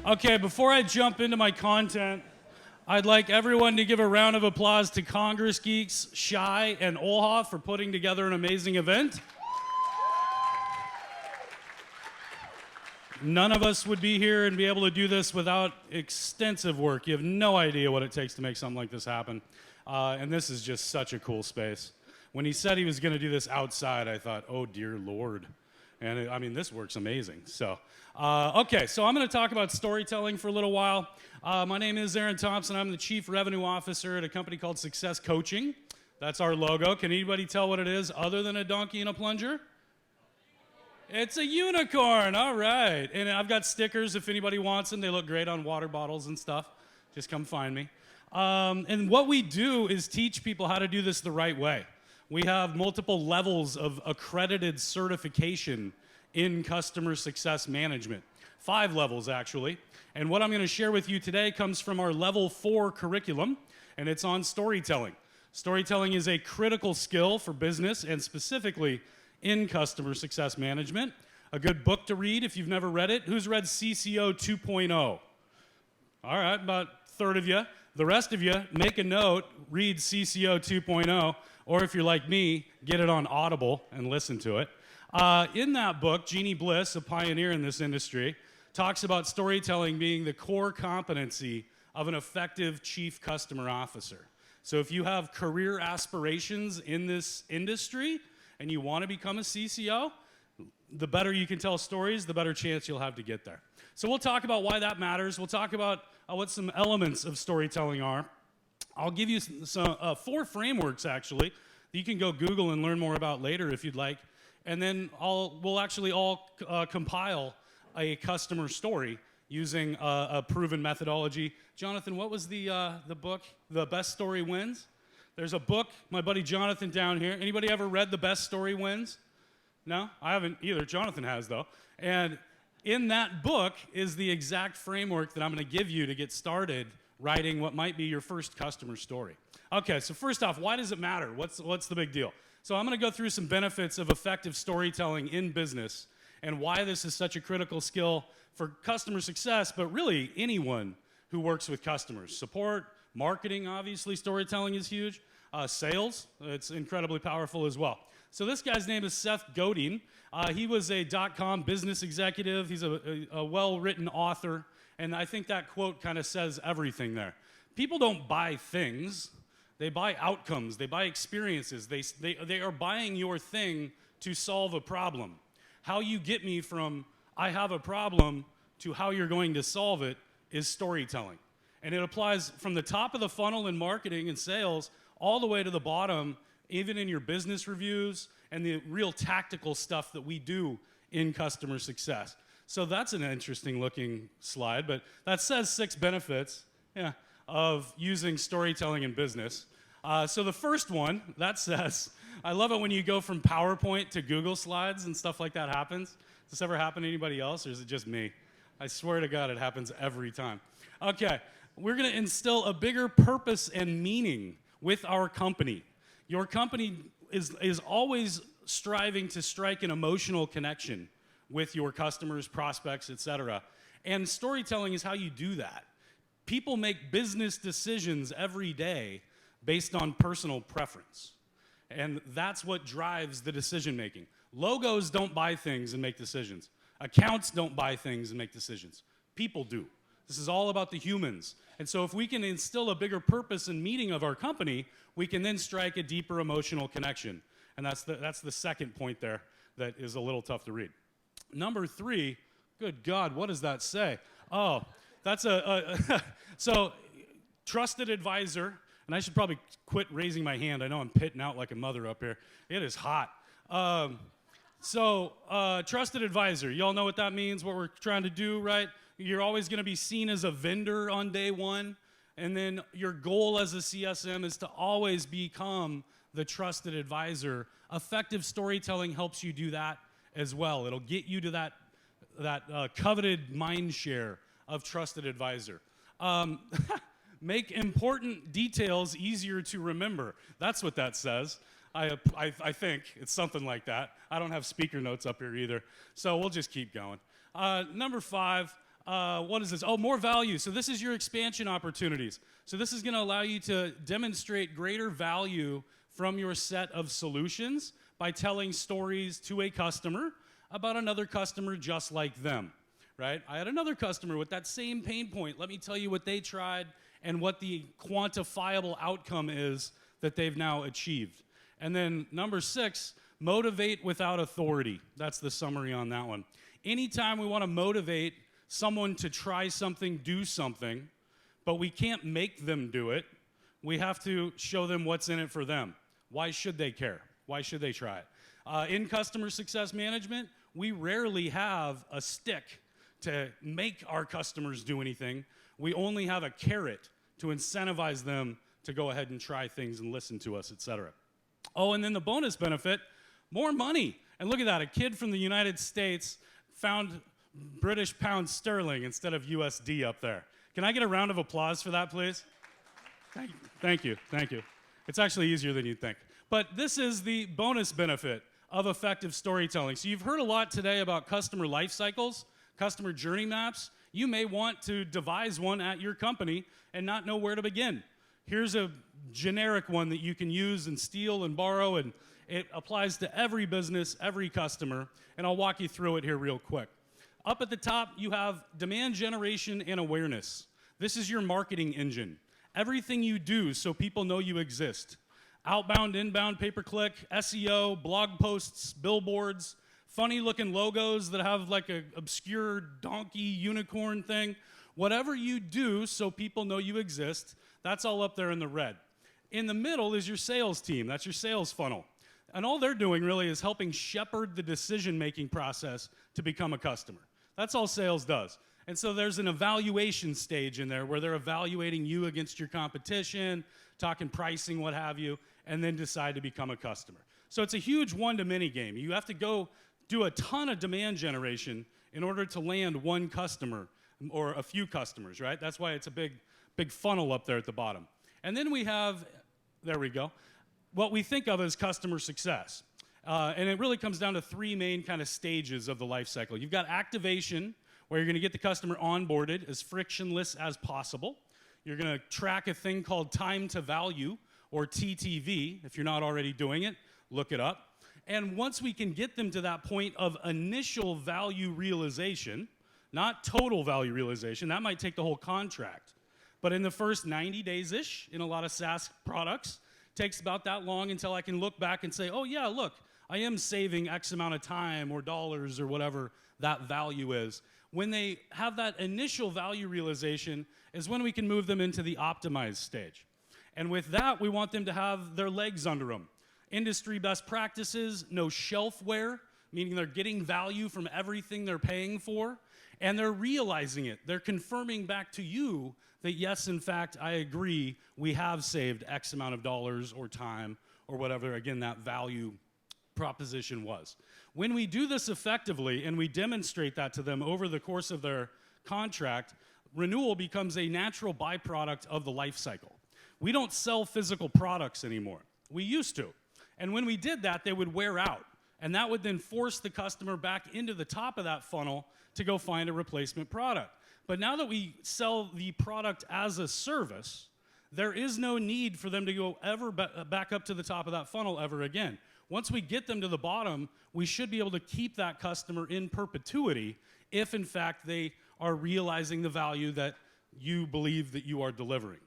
Okay, before I jump into my content, I'd like everyone to give a round of applause to Congress Geeks, Shai, and Olhoff for putting together an amazing event. None of us would be here and be able to do this without extensive work. You have no idea what it takes to make something like this happen. And this is just such a cool space. When he said he was going to do this outside, I thought, oh, dear Lord. And this works amazing. So, okay, so I'm going to talk about storytelling for a little while. My name is Aaron Thompson. I'm the Chief Revenue Officer at a company called Success Coaching. That's our logo. Can anybody tell what it is other than a donkey and a plunger? It's a unicorn. All right. And I've got stickers if anybody wants them. They look great on water bottles and stuff. Just come find me. And what we do is teach people how to do this the right way. We have multiple levels of accredited certification in customer success management. 5 levels, actually. And what I'm going to share with you today comes from our level 4 curriculum, and it's on storytelling. Storytelling is a critical skill for business and specifically in customer success management. A good book to read if you've never read it. Who's read CCO 2.0? All right, about a third of you. The rest of you, make a note, read CCO 2.0, or if you're like me, get it on Audible and listen to it. In that book, Jeannie Bliss, a pioneer in this industry, talks about storytelling being the core competency of an effective chief customer officer. So if you have career aspirations in this industry and you want to become a CCO, the better you can tell stories, the better chance you'll have to get there. So we'll talk about why that matters. We'll talk about what some elements of storytelling are. I'll give you some 4 frameworks, actually, that you can go Google and learn more about later if you'd like. And then we'll actually all compile a customer story using a proven methodology. Jonathan, what was the book, The Best Story Wins? There's a book, my buddy Jonathan down here. Anybody ever read The Best Story Wins? No? I haven't either. Jonathan has, though. And in that book is the exact framework that I'm going to give you to get started writing what might be your first customer story. Okay, so first off, why does it matter? What's the big deal? So I'm going to go through some benefits of effective storytelling in business and why this is such a critical skill for customer success, but really anyone who works with customers. Support, marketing, obviously, storytelling is huge. Sales, it's incredibly powerful as well. So this guy's name is Seth Godin. He was a .com business executive. He's a well-written author, and I think that quote kind of says everything there. People don't buy things. They buy outcomes. They buy experiences. They are buying your thing to solve a problem. How you get me from I have a problem to how you're going to solve it is storytelling. And it applies from the top of the funnel in marketing and sales all the way to the bottom, even in your business reviews and the real tactical stuff that we do in customer success. So that's an interesting looking slide, but that says 6 benefits of using storytelling in business. So the first one, that says, I love it when you go from PowerPoint to Google Slides and stuff like that happens. Does this ever happen to anybody else, or is it just me? I swear to God, it happens every time. Okay, we're going to instill a bigger purpose and meaning with our company. Your company is always striving to strike an emotional connection with your customers, prospects, etc. And storytelling is how you do that. People make business decisions every day based on personal preference. And that's what drives the decision making. Logos don't buy things and make decisions. Accounts don't buy things and make decisions. People do. This is all about the humans. And so if we can instill a bigger purpose and meaning of our company, we can then strike a deeper emotional connection. And that's the second point there that is a little tough to read. Number 3, good God, what does that say? Oh, that's so trusted advisor. And I should probably quit raising my hand. I know I'm pitting out like a mother up here. It is hot. Trusted advisor. You all know what that means, what we're trying to do, right? You're always going to be seen as a vendor on day one. And then your goal as a CSM is to always become the trusted advisor. Effective storytelling helps you do that as well. It'll get you to that coveted mind share of trusted advisor. Make important details easier to remember. That's what that says. I think it's something like that. I don't have speaker notes up here either, so we'll just keep going. Number 5, What is this? Oh, more value. So this is your expansion opportunities. So this is going to allow you to demonstrate greater value from your set of solutions by telling stories to a customer about another customer just like them, right? I had another customer with that same pain point. Let me tell you what they tried and what the quantifiable outcome is that they've now achieved. And then number 6, motivate without authority. That's the summary on that one. Anytime we want to motivate someone to try something, do something, but we can't make them do it, we have to show them what's in it for them. Why should they care? Why should they try it? In customer success management, we rarely have a stick to make our customers do anything. We only have a carrot to incentivize them to go ahead and try things and listen to us, etc. Oh, and then the bonus benefit, more money. And look at that, a kid from the United States found British pound sterling instead of USD up there. Can I get a round of applause for that, please? Thank you. It's actually easier than you'd think. But this is the bonus benefit of effective storytelling. So you've heard a lot today about customer life cycles, customer journey maps. You may want to devise one at your company and not know where to begin. Here's a generic one that you can use and steal and borrow, and it applies to every business, every customer, and I'll walk you through it here real quick. Up at the top, you have demand generation and awareness. This is your marketing engine. Everything you do so people know you exist. Outbound, inbound, pay-per-click, SEO, blog posts, billboards, funny-looking logos that have like an obscure donkey unicorn thing. Whatever you do so people know you exist, that's all up there in the red. In the middle is your sales team. That's your sales funnel. And all they're doing really is helping shepherd the decision-making process to become a customer. That's all sales does. And so there's an evaluation stage in there where they're evaluating you against your competition, talking pricing, what have you, and then decide to become a customer. So it's a huge one-to-many game. You have to go do a ton of demand generation in order to land one customer or a few customers, right? That's why it's a big funnel up there at the bottom. And then we have, there we go, what we think of as customer success. And it really comes down to 3 main kind of stages of the life cycle. You've got activation, where you're going to get the customer onboarded as frictionless as possible. You're going to track a thing called time to value, or TTV. If you're not already doing it, look it up. And once we can get them to that point of initial value realization, not total value realization, that might take the whole contract. But in the first 90 days-ish, in a lot of SaaS products, takes about that long until I can look back and say, oh yeah, look, I am saving X amount of time or dollars or whatever that value is. When they have that initial value realization is when we can move them into the optimized stage. And with that, we want them to have their legs under them. Industry best practices, no shelfware, meaning they're getting value from everything they're paying for, and they're realizing it. They're confirming back to you that yes, in fact, I agree, we have saved X amount of dollars or time or whatever, again, that value proposition was. When we do this effectively and we demonstrate that to them over the course of their contract, renewal becomes a natural byproduct of the life cycle. We don't sell physical products anymore. We used to. And when we did that, they would wear out. And that would then force the customer back into the top of that funnel to go find a replacement product. But now that we sell the product as a service, there is no need for them to go ever back up to the top of that funnel ever again. Once we get them to the bottom, we should be able to keep that customer in perpetuity if, in fact, they are realizing the value that you believe that you are delivering.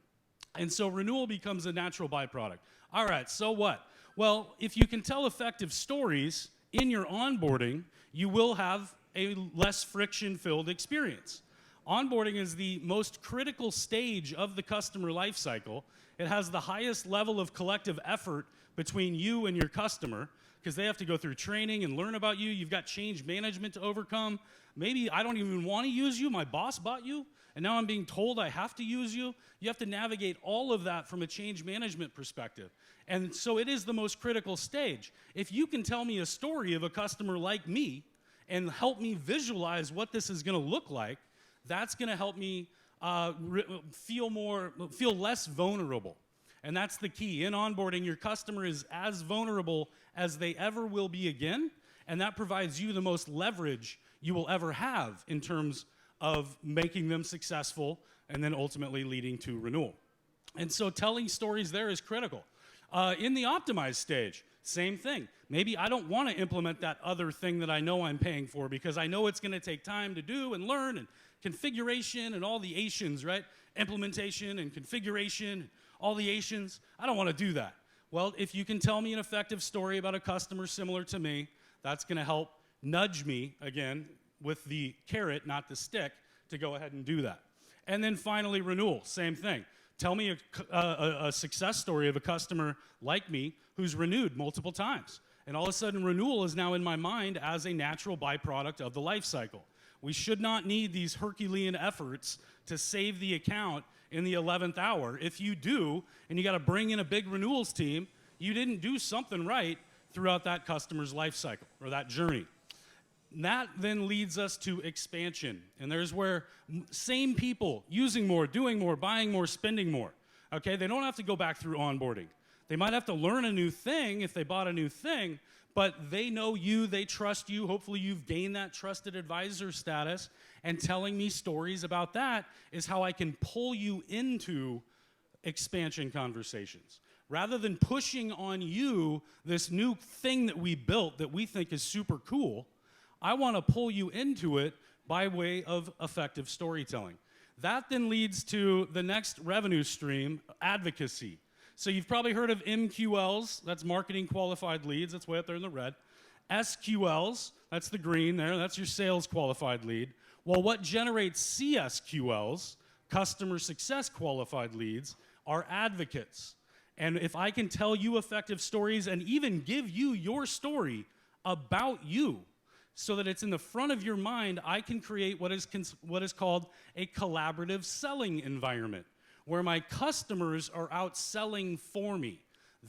And so renewal becomes a natural byproduct. All right, so what? Well, if you can tell effective stories in your onboarding, you will have a less friction-filled experience. Onboarding is the most critical stage of the customer life cycle. It has the highest level of collective effort between you and your customer because they have to go through training and learn about you. You've got change management to overcome. Maybe I don't even want to use you. My boss bought you, and now I'm being told I have to use you. You have to navigate all of that from a change management perspective. And so it is the most critical stage. If you can tell me a story of a customer like me and help me visualize what this is going to look like, that's going to help me feel less vulnerable. And that's the key. In onboarding, your customer is as vulnerable as they ever will be again, and that provides you the most leverage you will ever have in terms of making them successful and then ultimately leading to renewal. And so telling stories there is critical. In the optimized stage, same thing. Maybe I don't want to implement that other thing that I know I'm paying for because I know it's going to take time to do and learn and configuration and all the Asians, right? Implementation and configuration, all the Asians. I don't want to do that. Well, if you can tell me an effective story about a customer similar to me, that's going to help nudge me, again, with the carrot, not the stick, to go ahead and do that. And then finally, renewal, same thing. Tell me a success story of a customer like me who's renewed multiple times. And all of a sudden, renewal is now in my mind as a natural byproduct of the life cycle. We should not need these Herculean efforts to save the account in the 11th hour. If you do, and you got to bring in a big renewals team, you didn't do something right throughout that customer's life cycle or that journey. That then leads us to expansion. And there's where same people using more, doing more, buying more, spending more. Okay, they don't have to go back through onboarding. They might have to learn a new thing if they bought a new thing, but they know you, they trust you. Hopefully you've gained that trusted advisor status, and telling me stories about that is how I can pull you into expansion conversations. Rather than pushing on you this new thing that we built that we think is super cool, I want to pull you into it by way of effective storytelling. That then leads to the next revenue stream, advocacy. So you've probably heard of MQLs, that's marketing qualified leads, that's way up there in the red. SQLs, that's the green there, that's your sales qualified lead. Well, what generates CSQLs, customer success qualified leads, are advocates. And if I can tell you effective stories and even give you your story about you, so that it's in the front of your mind, I can create what is called a collaborative selling environment, where my customers are out selling for me.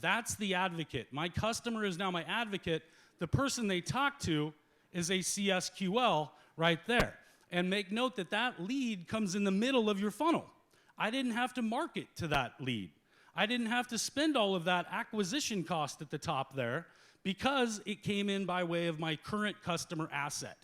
That's the advocate. My customer is now my advocate. The person they talk to is a CSQL right there. And make note that that lead comes in the middle of your funnel. I didn't have to market to that lead. I didn't have to spend all of that acquisition cost at the top there, because it came in by way of my current customer asset.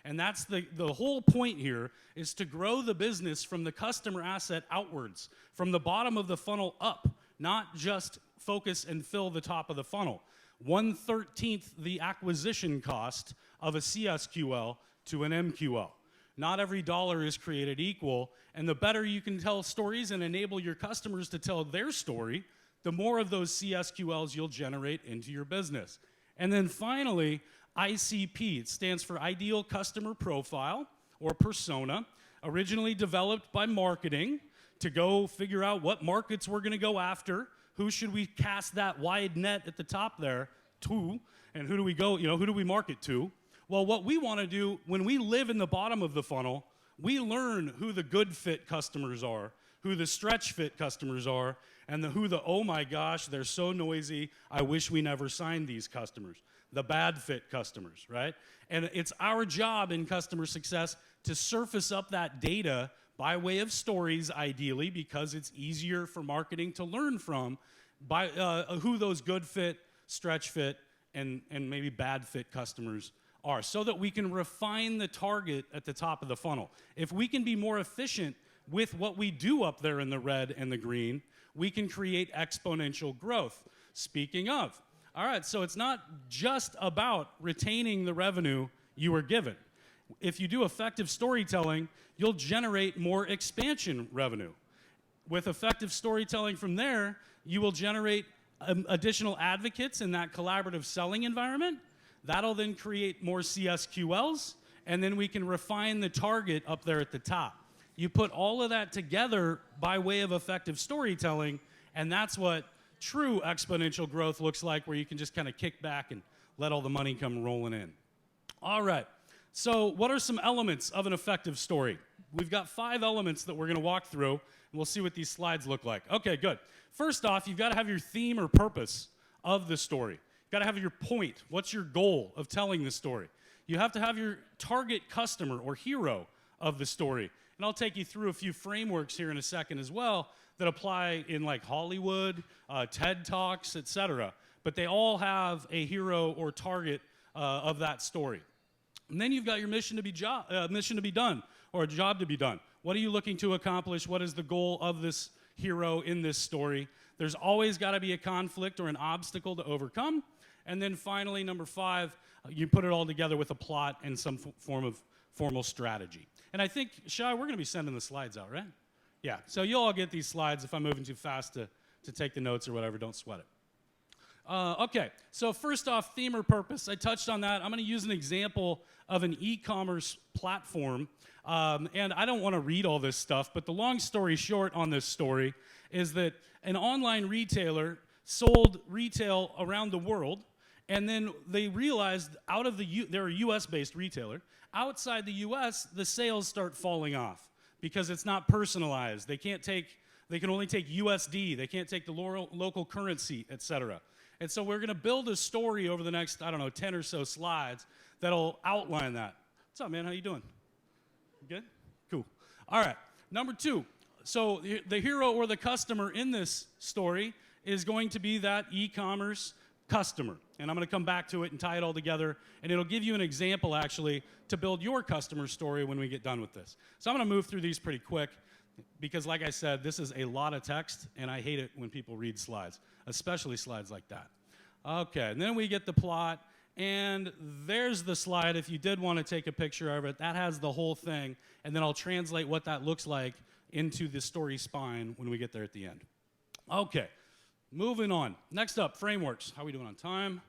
And that's the whole point here, is to grow the business from the customer asset outwards, from the bottom of the funnel up, not just focus and fill the top of the funnel. 1/13 the acquisition cost of a CSQL to an MQL. Not every dollar is created equal, and the better you can tell stories and enable your customers to tell their story, the more of those CSQLs you'll generate into your business. And then finally, ICP. It stands for Ideal Customer Profile or Persona, originally developed by marketing to go figure out what markets we're going to go after, who should we cast that wide net at the top there to, and who do we go, who do we market to? Well, what we want to do when we live in the bottom of the funnel, we learn who the good fit customers are, who the stretch fit customers are, and who the, oh my gosh, they're so noisy, I wish we never signed these customers. The bad fit customers, right? And it's our job in customer success to surface up that data by way of stories, ideally, because it's easier for marketing to learn from by who those good fit, stretch fit, and maybe bad fit customers are, so that we can refine the target at the top of the funnel. If we can be more efficient with what we do up there in the red and the green, we can create exponential growth. Speaking of, all right, so it's not just about retaining the revenue you were given. If you do effective storytelling, you'll generate more expansion revenue. With effective storytelling from there, you will generate additional advocates in that collaborative selling environment. That'll then create more CSQLs, and then we can refine the target up there at the top. You put all of that together by way of effective storytelling, and that's what true exponential growth looks like, where you can just kind of kick back and let all the money come rolling in. All right, so what are some elements of an effective story? We've got 5 elements that we're going to walk through, and we'll see what these slides look like. Okay, good. First off, you've got to have your theme or purpose of the story. You've got to have your point. What's your goal of telling the story? You have to have your target customer or hero of the story. And I'll take you through a few frameworks here in a second as well that apply in like Hollywood, TED Talks, etc. But they all have a hero or target of that story. And then you've got your mission to be done. or a job to be done. What are you looking to accomplish? What is the goal of this hero in this story? There's always got to be a conflict or an obstacle to overcome. And then finally, number 5, you put it all together with a plot and some form of formal strategy. And I think, Shai, we're going to be sending the slides out, right? Yeah, so you'll all get these slides. If I'm moving too fast to take the notes or whatever, don't sweat it. Okay, so first off, theme or purpose. I touched on that. I'm going to use an example of an e-commerce platform. And I don't want to read all this stuff, but the long story short on this story is that an online retailer sold retail around the world, and then they realized they're a US-based retailer. Outside the US, the sales start falling off because it's not personalized. They can only take USD. They can't take the local currency, etc. And so we're going to build a story over the next, 10 or so slides that'll outline that. What's up, man? How you doing? Good? Cool. All right. Number 2. So the hero or the customer in this story is going to be that e-commerce customer. And I'm going to come back to it and tie it all together. And it'll give you an example, actually, to build your customer story when we get done with this. So I'm going to move through these pretty quick because, like I said, this is a lot of text, and I hate it when people read slides, especially slides like that. Okay, and then we get the plot. And there's the slide. If you did want to take a picture of it, that has the whole thing. And then I'll translate what that looks like into the story spine when we get there at the end. Okay, moving on. Next up, frameworks. How are we doing on time?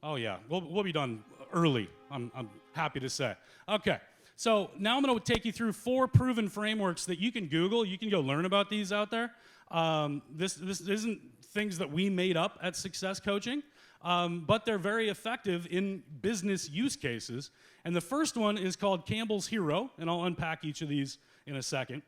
Oh, yeah, we'll be done early, I'm happy to say. Okay, so now I'm going to take you through 4 proven frameworks that you can Google. You can go learn about these out there. This isn't things that we made up at Success Coaching. But they're very effective in business use cases. And the first one is called Campbell's Hero, and I'll unpack each of these in a second.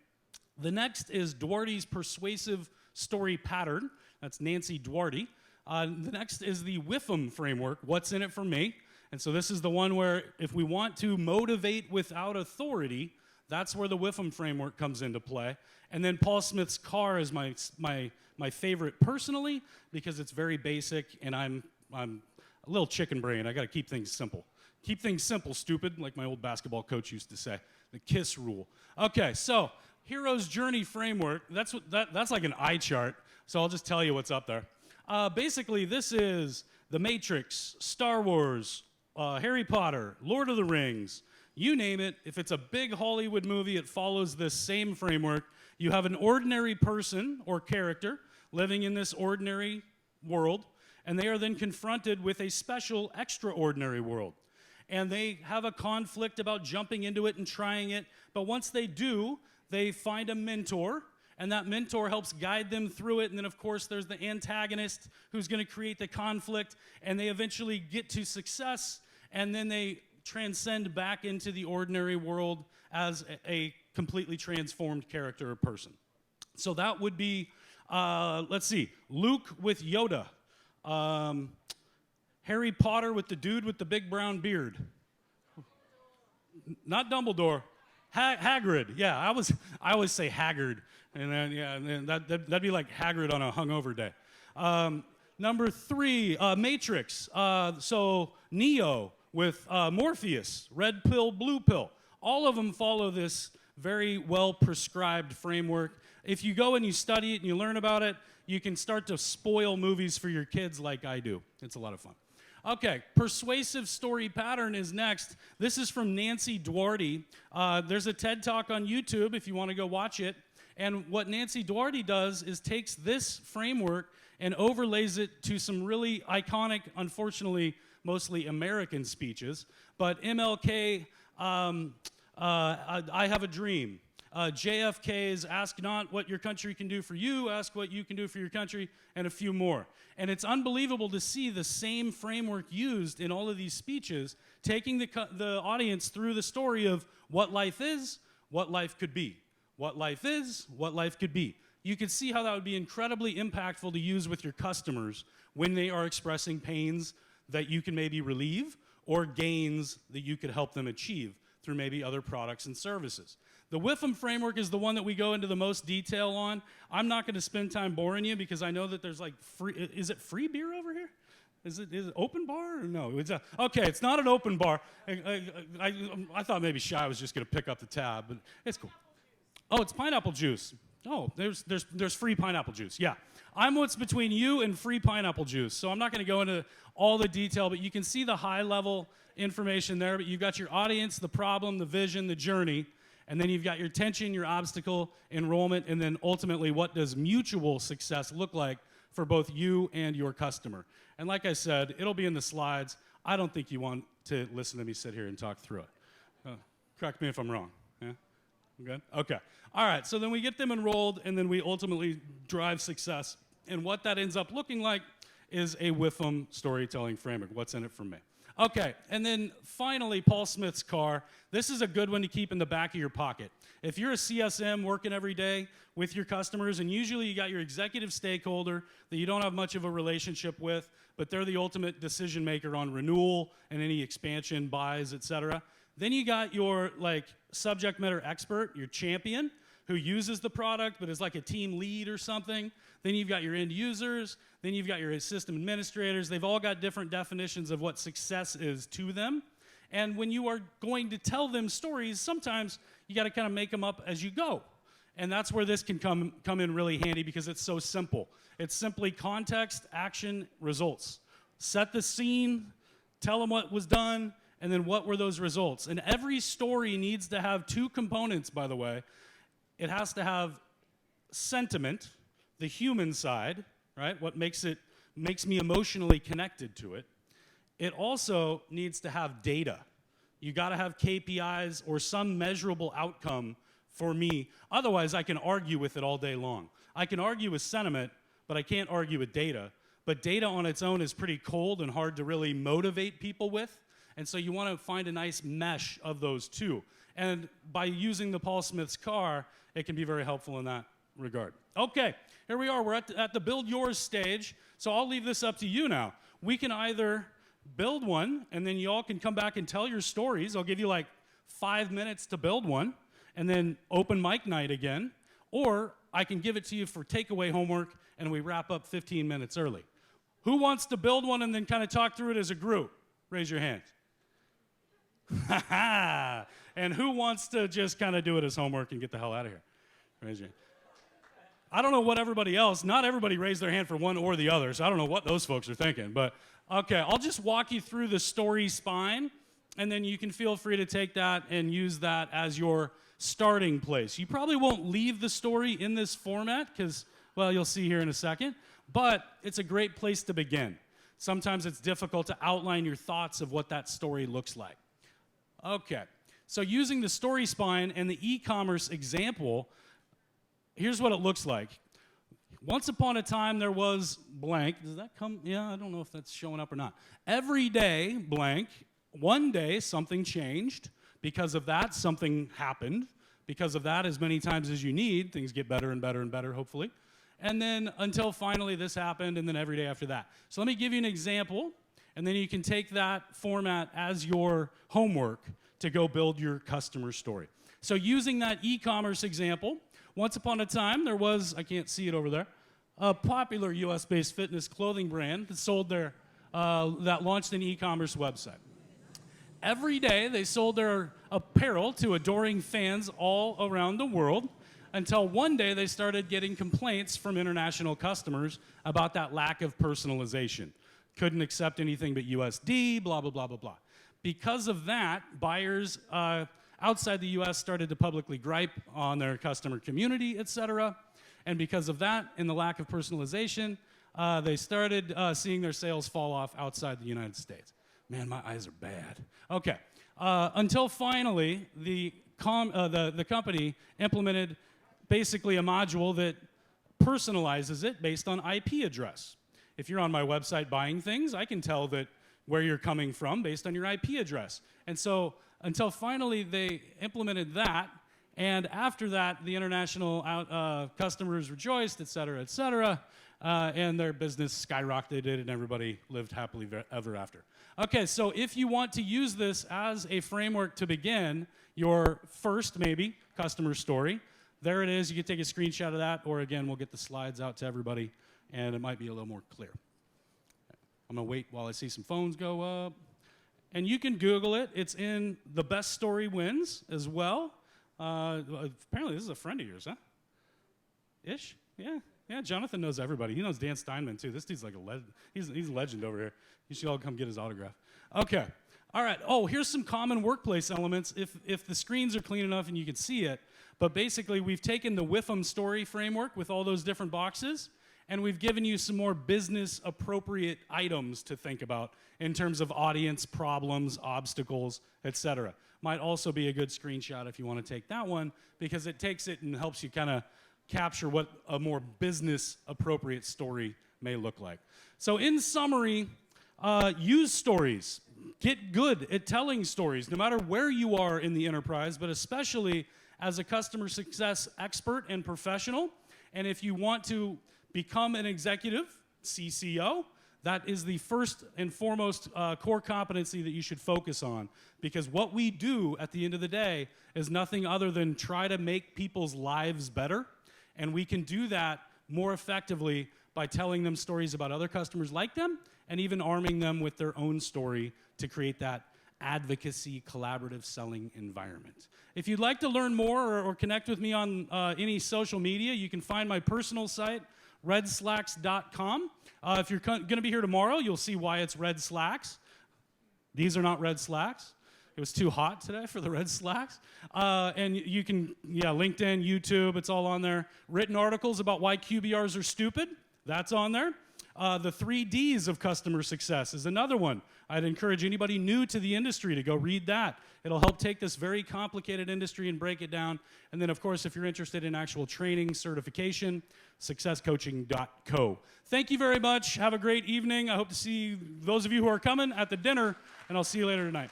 The next is Duarte's Persuasive Story Pattern. That's Nancy Duarte. The next is the WIFM framework, What's in it for me? And so this is the one where if we want to motivate without authority, that's where the WIFM framework comes into play. And then Paul Smith's CAR is my favorite personally because it's very basic, and I'm a little chicken brain. I got to keep things simple. Keep things simple, stupid, like my old basketball coach used to say. The KISS rule. Okay, so Hero's Journey Framework, that's like an eye chart, so I'll just tell you what's up there. Basically, this is The Matrix, Star Wars, Harry Potter, Lord of the Rings, you name it. If it's a big Hollywood movie, it follows this same framework. You have an ordinary person or character living in this ordinary world, and they are then confronted with a special, extraordinary world. And they have a conflict about jumping into it and trying it, but once they do, they find a mentor, and that mentor helps guide them through it. And then, of course, there's the antagonist who's going to create the conflict, and they eventually get to success, and then they transcend back into the ordinary world as a completely transformed character or person. So that would be, let's see, Luke with Yoda. Harry Potter with the dude with the big brown beard. Not Dumbledore. Hagrid. Yeah, I always say Haggard, and then and that'd be like Hagrid on a hungover day. Number 3, Matrix. So Neo with Morpheus, red pill, blue pill. All of them follow this very well prescribed framework. If you go and you study it and you learn about it, you can start to spoil movies for your kids like I do. It's a lot of fun. Okay, Persuasive Story Pattern is next. This is from Nancy Duarte. There's a TED Talk on YouTube if you want to go watch it. And what Nancy Duarte does is takes this framework and overlays it to some really iconic, unfortunately, mostly American speeches. But MLK, I Have a Dream. JFK's Ask Not What Your Country Can Do For You, Ask What You Can Do For Your Country, and a few more. And it's unbelievable to see the same framework used in all of these speeches, taking the audience through the story of what life is, what life could be. What life is, what life could be. You could see how that would be incredibly impactful to use with your customers when they are expressing pains that you can maybe relieve or gains that you could help them achieve through maybe other products and services. The WIFM framework is the one that we go into the most detail on. I'm not going to spend time boring you because I know that there's like free, is it free beer over here? Is it open bar or no? Okay, it's not an open bar. I thought maybe Shai was just going to pick up the tab, but it's cool. Oh, it's pineapple juice. Oh, there's free pineapple juice. Yeah. I'm what's between you and free pineapple juice. So I'm not going to go into all the detail, but you can see the high level information there. But you've got your audience, the problem, the vision, the journey, and then you've got your tension, your obstacle, enrollment, and then ultimately what does mutual success look like for both you and your customer. And like I said, it'll be in the slides. I don't think you want to listen to me sit here and talk through it. Correct me if I'm wrong. Yeah? Good? Okay. All right, so then we get them enrolled, and then we ultimately drive success. And what that ends up looking like is a WIFM storytelling framework. What's in it for me? Okay, and then finally, Paul Smith's car. This is a good one to keep in the back of your pocket. If you're a CSM working every day with your customers, and usually you got your executive stakeholder that you don't have much of a relationship with, but they're the ultimate decision maker on renewal and any expansion, buys, et cetera. Then you got your subject matter expert, your champion, who uses the product but is like a team lead or something. Then you've got your end users. Then you've got your system administrators. They've all got different definitions of what success is to them. And when you are going to tell them stories, sometimes you got to kind of make them up as you go. And that's where this can come in really handy because it's so simple. It's simply context, action, results. Set the scene, tell them what was done, and then what were those results. And every story needs to have two components, by the way. It has to have sentiment, the human side, right? What makes me emotionally connected to it. It also needs to have data. You got to have KPIs or some measurable outcome for me. Otherwise, I can argue with it all day long. I can argue with sentiment, but I can't argue with data. But data on its own is pretty cold and hard to really motivate people with. And so you want to find a nice mesh of those two. And by using the Paul Smith's car, it can be very helpful in that regard. Okay, here we are. We're at the build yours stage. So I'll leave this up to you now. We can either build one, and then you all can come back and tell your stories. I'll give you 5 minutes to build one, and then open mic night again. Or I can give it to you for takeaway homework, and we wrap up 15 minutes early. Who wants to build one and then kind of talk through it as a group? Raise your hand. And who wants to just kind of do it as homework and get the hell out of here? Raise your hand. I don't know what everybody else, not everybody raised their hand for one or the other, so I don't know what those folks are thinking. But, okay, I'll just walk you through the story spine, and then you can feel free to take that and use that as your starting place. You probably won't leave the story in this format because, well, you'll see here in a second, but it's a great place to begin. Sometimes it's difficult to outline your thoughts of what that story looks like. Okay, so using the story spine and the e-commerce example, here's what it looks like. Once upon a time, there was blank. Does that come? Yeah, I don't know if that's showing up or not. Every day, blank. One day, something changed. Because of that, something happened. Because of that, as many times as you need, things get better and better and better, hopefully. And then until finally this happened, and then every day after that. So let me give you an example, and then you can take that format as your homework to go build your customer story. So using that e-commerce example, once upon a time, there was, I can't see it over there, a popular US-based fitness clothing brand that sold that launched an e-commerce website. Every day, they sold their apparel to adoring fans all around the world until one day they started getting complaints from international customers about that lack of personalization. Couldn't accept anything but USD, blah, blah, blah, blah, blah. Because of that, buyers outside the US started to publicly gripe on their customer community, et cetera. And because of that, and the lack of personalization, they started seeing their sales fall off outside the United States. Man, my eyes are bad. Okay, until finally the company implemented basically a module that personalizes it based on IP address. If you're on my website buying things, I can tell that where you're coming from based on your IP address. And so until finally they implemented that, and after that, the international customers rejoiced, et cetera, and their business skyrocketed, and everybody lived happily ever after. Okay, so if you want to use this as a framework to begin your first, maybe, customer story, there it is. You can take a screenshot of that, or again, we'll get the slides out to everybody, and it might be a little more clear. I'm going to wait while I see some phones go up. And you can Google it. It's in The Best Story Wins as well. Apparently, this is a friend of yours, huh? Ish? Yeah. Yeah, Jonathan knows everybody. He knows Dan Steinman, too. This dude's like a legend. He's a legend over here. You should all come get his autograph. Okay. All right. Oh, here's some common workplace elements if the screens are clean enough and you can see it. But basically, we've taken the WIFM story framework with all those different boxes, and we've given you some more business-appropriate items to think about in terms of audience, problems, obstacles, etc. Might also be a good screenshot if you want to take that one, because it takes it and helps you kind of capture what a more business-appropriate story may look like. So in summary, use stories. Get good at telling stories, no matter where you are in the enterprise, but especially as a customer success expert and professional. And if you want to become an executive, CCO, that is the first and foremost core competency that you should focus on. Because what we do at the end of the day is nothing other than try to make people's lives better. And we can do that more effectively by telling them stories about other customers like them, and even arming them with their own story to create that advocacy, collaborative selling environment. If you'd like to learn more or connect with me on any social media, you can find my personal site, redslacks.com. If you're going to be here tomorrow, you'll see why it's red slacks. These are not red slacks. It was too hot today for the red slacks. And you can, LinkedIn, YouTube, it's all on there. Written articles about why QBRs are stupid, that's on there. The 3 Ds of customer success is another one. I'd encourage anybody new to the industry to go read that. It'll help take this very complicated industry and break it down. And then, of course, if you're interested in actual training, certification, successcoaching.co. Thank you very much. Have a great evening. I hope to see those of you who are coming at the dinner, and I'll see you later tonight.